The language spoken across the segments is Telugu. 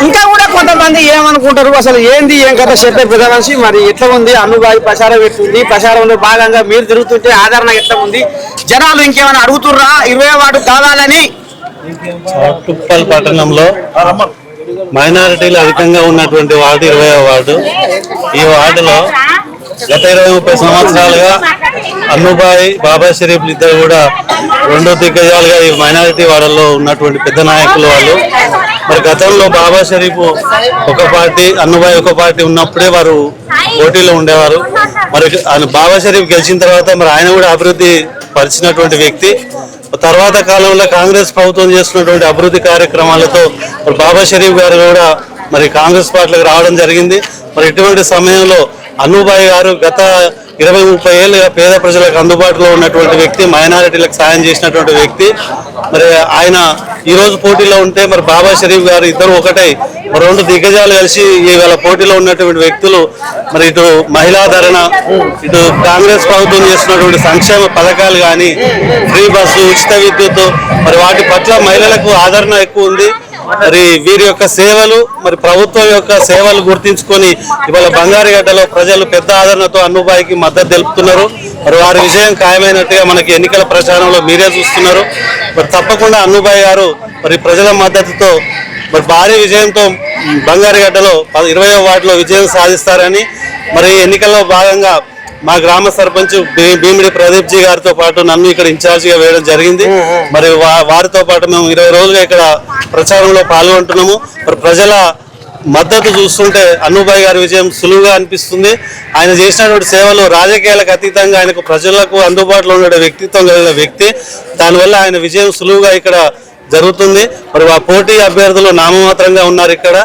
ఇంకా కూడా కొంతమంది ఏమనుకుంటారు అసలు ఏంది ఏం కథ చెప్పే పెద్ద మనిషి మరి ఎట్లా ఉంది అన్నుబాయి ప్రచారం పెడుతుంది ప్రచారంలో భాగంగా మీరు తిరుగుతుంటే ఆదరణ ఎట్లా ఉంది జనాలు ఇంకేమైనా అడుగుతుర్రా 20వ వార్డు కావాలని చౌటుప్పల్ పట్టణంలో మైనారిటీలు అధికంగా ఉన్నటువంటి వార్డు 20వ వార్డు ఈ వార్డులో గత 20-30 సంవత్సరాలుగా అన్నుబాయి బాబా షరీఫ్ ఇద్దరు కూడా రెండో దిగ్గజాలుగా ఈ మైనారిటీ వార్డుల్లో ఉన్నటువంటి పెద్ద నాయకులు వాళ్ళు మరి గతంలో బాబా షరీఫ్ ఒక పార్టీ అన్నుబాయి ఒక పార్టీ ఉన్నప్పుడే వారు పోటీలో ఉండేవారు మరి బాబా షరీఫ్ గెలిచిన తర్వాత మరి ఆయన కూడా అభివృద్ధి పరిచినటువంటి వ్యక్తి తర్వాత కాలంలో కాంగ్రెస్ ప్రభుత్వం చేస్తున్నటువంటి అభివృద్ధి కార్యక్రమాలతో బాబా షరీఫ్ గారు కూడా మరి కాంగ్రెస్ పార్టీలకు రావడం జరిగింది మరి ఇటువంటి సమయంలో అన్నుబాయి గారు గత 20-30 ఏళ్ళుగా పేద ప్రజలకు అందుబాటులో ఉన్నటువంటి వ్యక్తి మైనారిటీలకు సాయం చేసినటువంటి వ్యక్తి మరి ఆయన ఈ రోజు పోటీలో ఉంటే మరి బాబా షరీఫ్ గారు ఇద్దరు ఒకటై మరి రెండు దిగ్గజాలు కలిసి ఇవాళ పోటీలో ఉన్నటువంటి వ్యక్తులు మరి ఇటు మహిళాధరణ ఇటు కాంగ్రెస్ ప్రభుత్వం చేస్తున్నటువంటి సంక్షేమ పథకాలు కానీ ఫ్రీ బస్సు ఉచిత విద్యుత్ మరి వాటి పట్ల మహిళలకు ఆదరణ ఎక్కువ ఉంది మరి వీరి యొక్క సేవలు మరి ప్రభుత్వం యొక్క సేవలు గుర్తించుకొని ఇవాళ బంగారుగడ్డలో ప్రజలు పెద్ద ఆదరణతో అన్నుబాయికి మద్దతు తెలుపుతున్నారు మరి వారి విజయం ఖాయమైనట్టుగా మనకి ఎన్నికల ప్రచారంలో మీరే చూస్తున్నారు మరి తప్పకుండా అన్నుబాయి గారు మరి ప్రజల మద్దతుతో మరి భారీ విజయంతో బంగారుగడ్డలో 20వ వార్డులో విజయం సాధిస్తారని మరి ఎన్నికల్లో భాగంగా మా గ్రామ సర్పంచ్ భీమిడి ప్రదీప్ జీ గారితో పాటు నన్ను ఇక్కడ ఇన్ఛార్జిగా వేయడం జరిగింది మరి వారితో పాటు మేము 20 రోజులుగా ఇక్కడ ప్రచారంలో పాల్గొంటున్నాము మరి ప్రజల మద్దతు చూస్తుంటే అన్నుబాయి గారి విజయం సులువుగా అనిపిస్తుంది ఆయన చేసినటువంటి సేవలు రాజకీయాలకు అతీతంగా ఆయనకు ప్రజలకు అందుబాటులో ఉండే వ్యక్తిత్వం కలిగిన వ్యక్తి దానివల్ల ఆయన విజయం సులువుగా ఇక్కడ జరుగుతుంది మరి ఆ పోటీ అభ్యర్థులు నామమాత్రంగా ఉన్నారు ఇక్కడ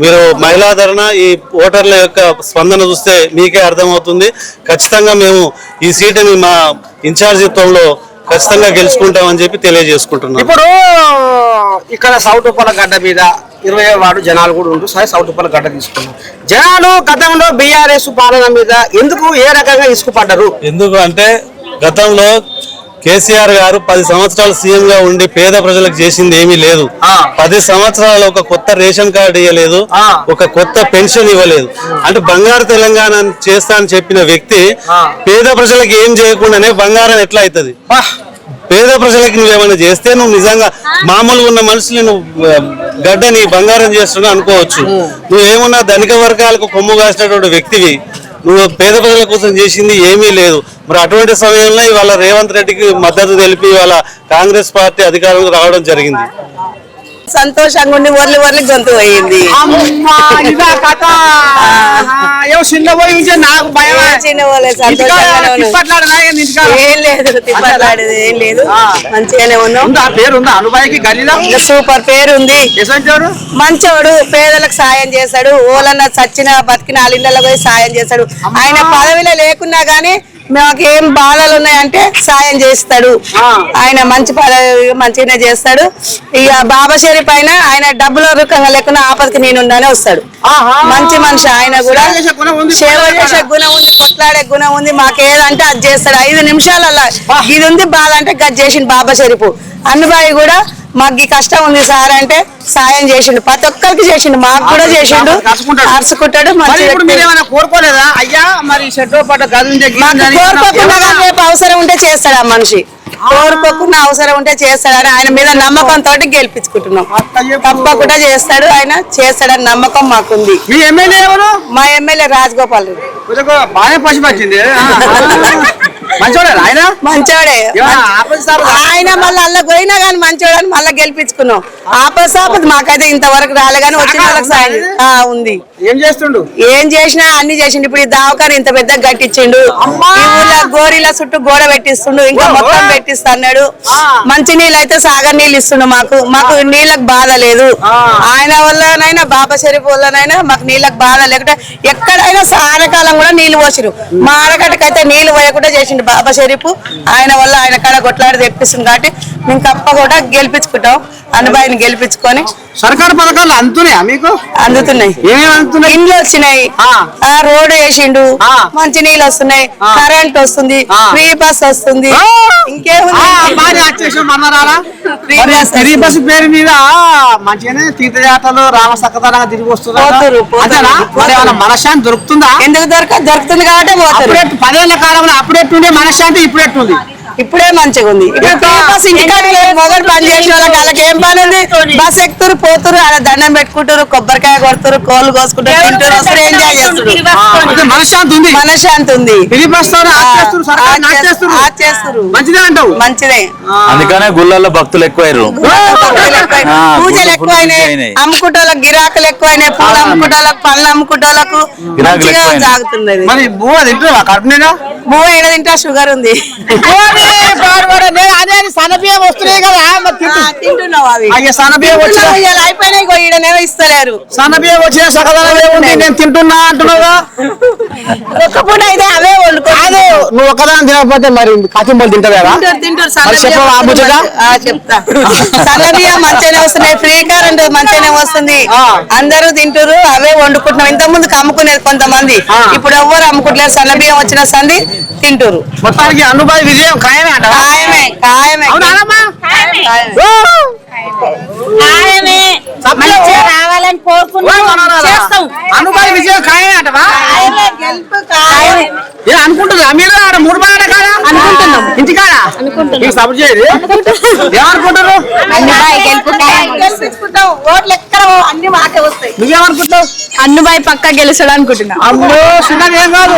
మీరు మహిళాధరణ ఈ ఓటర్ల యొక్క స్పందన చూస్తే మీకే అర్థమవుతుంది ఖచ్చితంగా మేము ఈ సీటుని మా ఇన్ఛార్జిత్వంలో ఖచ్చితంగా గెలుచుకుంటామని చెప్పి తెలియజేసుకుంటున్నాం ఇప్పుడు ఇక్కడ సౌటుప్పల గడ్డ మీద 20వ వార్డు జనాలు కూడా ఉంటూ సౌటుప్పల గడ్డ తీసుకున్నారు జనాలు గతంలో బీఆర్ఎస్ పాలన మీద ఎందుకు ఏ రకంగా ఇసుకుపడ్డారు ఎందుకు అంటే గతంలో కేసీఆర్ గారు 10 సంవత్సరాలు సీఎం గా ఉండి పేద ప్రజలకు చేసింది ఏమీ లేదు 10 సంవత్సరాలు ఒక కొత్త రేషన్ కార్డు ఇవ్వలేదు ఒక కొత్త పెన్షన్ ఇవ్వలేదు అంటే బంగారు తెలంగాణ చేస్తా అని చెప్పిన వ్యక్తి పేద ప్రజలకు ఏం చేయకుండానే బంగారం ఎట్లా అవుతుంది పేద ప్రజలకు నువ్వేమైనా చేస్తే నువ్వు నిజంగా మామూలుగా ఉన్న మనుషులు నువ్వు గడ్డని బంగారం చేస్తున్నావు అనుకోవచ్చు నువ్వేమన్నా ధనిక వర్గాలకు కొమ్ము కాసినటువంటి వ్యక్తివి నువ్వు పేద ప్రజల కోసం చేసింది ఏమీ లేదు మరి అటువంటి సమయంలో ఇవాళ రేవంత్ రెడ్డికి మద్దతు తెలిపి ఇవాళ కాంగ్రెస్ పార్టీ అధికారంలో రావడం జరిగింది సంతోషంగా ఉండి వర్లి గొంతు పోయింది ఏం లేదు తిప్పట్లాడేది ఏం లేదు మంచిగానే ఉన్నాం సూపర్ పేరు ఉంది మంచోడు పేదలకు సాయం చేశాడు ఓలన్న చచ్చిన బతికిన వాళ్ళ ఇళ్ళలో పోయి సాయం చేశాడు ఆయన పదవిలో లేకున్నా గానీ మాకేం బాధలు ఉన్నాయంటే సాయం చేస్తాడు ఆయన మంచి మంచిగానే చేస్తాడు ఇక బాబా షరీఫ్ పైన ఆయన డబ్బుల రూపంగా లేకుండా ఆపదకి నేనుండానే వస్తాడు మంచి మనిషి ఆయన కూడా సేవ చేసే గుణం ఉంది కొట్లాడే గుణం ఉంది మాకేదంటే అది చేస్తాడు 5 నిమిషాలల్లా ఇది ఉంది బాధ అంటే గది చేసిండు బాబా షరీఫ్ అన్నుబాయి కూడా మాకు ఈ కష్టం ఉంది సార్ అంటే సాయం చేసిండు ప్రతి ఒక్కరికి చేసిండు మాకు కూడా చేసిండు అరుచుకుంటాడు కోరుకోలేదా అయ్యా మరి కోరుకోకుండా రేపు అవసరం ఉంటే చేస్తాడు ఆ మనిషి కోరుకోకుండా అవసరం ఉంటే చేస్తాడని ఆయన మీద నమ్మకంతో గెలిపించుకుంటున్నాం తప్పకుండా చేస్తాడు ఆయన చేస్తాడని నమ్మకం మాకుంది మా ఎమ్మెల్యే రాజగోపాల్ రెడ్డి బాగా పసిపచ్చింది మంచోడే ఆయన మళ్ళీ అలా పోయినా గానీ మంచోడు అని మళ్ళీ గెలిపించుకున్నాం ఆపద మాకైతే ఇంతవరకు రాలే గానీ వచ్చిన వాళ్ళకి సాయం ఉంది ఏం చేసినా అన్ని చేసిండు ఇప్పుడు ఈ దావకారు ఇంత పెద్ద కట్టించిండు ఈ ఊళ్ళో గోరీల చుట్టూ గోడ పెట్టిస్తుండు ఇంకా మొత్తం పెట్టిస్తున్నాడు మంచి నీళ్ళు అయితే సాగర్ నీళ్ళు ఇస్తుండు మాకు నీళ్ళకి బాధ లేదు ఆయన వల్లనైనా బాబా షరీఫ్ వల్లనైనా మాకు నీళ్ళకి బాధ లేకుండా ఎక్కడైనా సాయంకాలం కూడా నీళ్లు పోసిరు మా ఆడకట్టకైతే నీళ్లు పోయకుండా చేసిండు బాబా షరీఫ్ ఆయన వల్ల ఆయన కాడ కొట్లాడి తెప్పిస్తుంది కాబట్టి మేము తప్పకుండా గెలిపించుకుంటాం అన్నబాయి ఆయన గెలిపించుకొని సర్కారు పథకాలు అందుతున్నాయా మీకు? అందుతున్నాయి. ఏమేమి అందుతున్నాయి? ఇండ్లు వచ్చినాయి, రోడ్డు వేసిండు, మంచి నీళ్ళు వస్తున్నాయి, కరెంట్ వస్తుంది, ఫ్రీ బస్ వస్తుంది. ఫ్రీ బస్ పేరు మీద మంచిగానే తీర్థయాత్రలు రామసక్కదనంగా తిరిగి వస్తున్నారు. మనశ్శాంతి దొరుకుతుందా? ఎందుకు దొరుకుతుంది కాబట్టి పోతారు. 10 ఏళ్ల కాలంలో అప్పుడెట్టుండే మనశ్శాంతి ఇప్పుడు ఎట్టుంది? ఇప్పుడే మంచిగా ఉంది. ఇంటికాడ మొదటి పని చేసిన వాళ్ళకి ఏం పని ఉంది? బస్ ఎక్కుతారు, పోతురు, అలా దండం పెట్టుకుంటారు, కొబ్బరికాయ కొడుతారు, కోళ్ళు కోసుకుంటారు, తింటారు, వస్తారు, ఎంజాయ్ చేస్తారు. మనశ్శాంతి ఉంది, మనశ్శాంతి ఉంది. మంచిదే అంటావు? మంచిదే. అందుకనే గుళ్ళల్లో భక్తులు ఎక్కువయ్యారు, పూజలు ఎక్కువైనాయి, అమ్ముకుంటోళ్ళకి గిరాకులు ఎక్కువైనాయి, పూలు అమ్ముకుంటోళ్ళకి, పళ్ళు అమ్ముకుంటోళ్ళకు మంచిగా సాగుతుంది. మరి బువ్వ తింటావా? కడుపు నిండా బువ్వ ఏడ తింటా? షుగర్ ఉంది. అదే సన్నబియ్యం వస్తున్నాయి కదా, తింటున్నావు. అవి సన్నబియ్యం అయిపోయినాయి, ఈడనేమో ఇస్తలేరు. సన్నబియ్యం వచ్చిన సకదనం ఏముంది? నేను తింటున్నా అంటున్నావుగా. ఒక్క పూట అయితే అవే వండుకోదు. నువ్వు ఒక్కదాని తినకపోతే మరి కాచింబలు తింటావా? తింటారు. చెప్తా. సన్నబియ్యం మంచిగానే వస్తున్నాయి, ఫ్రీ కరెంట్ మంచిగానే వస్తుంది, అందరూ తింటారు, అవే వండుకుంటున్నాం. ఇంత ముందుకు అమ్ముకునేది కొంతమంది, ఇప్పుడు ఎవ్వరు అమ్ముకుంటలేరు. సన్నబియ్యం వచ్చిన సంది తింటారు. మొత్తానికి అనుభవి విజయం ఖాయమే అంట. రావాలని కోరుకుంటున్నాం. అనుభవి విజయం ఖాయమే అంటవా? అనుకుంటున్నా మీరు? ఆడ 3 బాగా కాదా అనుకుంటున్నాం? ఇంటికాడ సపోర్ట్ చేయరు ఏమనుకుంటారు? ఓట్లు ఎక్కడ అన్ని మాకే వస్తాయి. నువ్వేమనుకుంటావు? అన్నుబాయి పక్కా గెలుస్తాడు అనుకుంటున్నా. అమ్మో చిన్నది ఏం కాదు.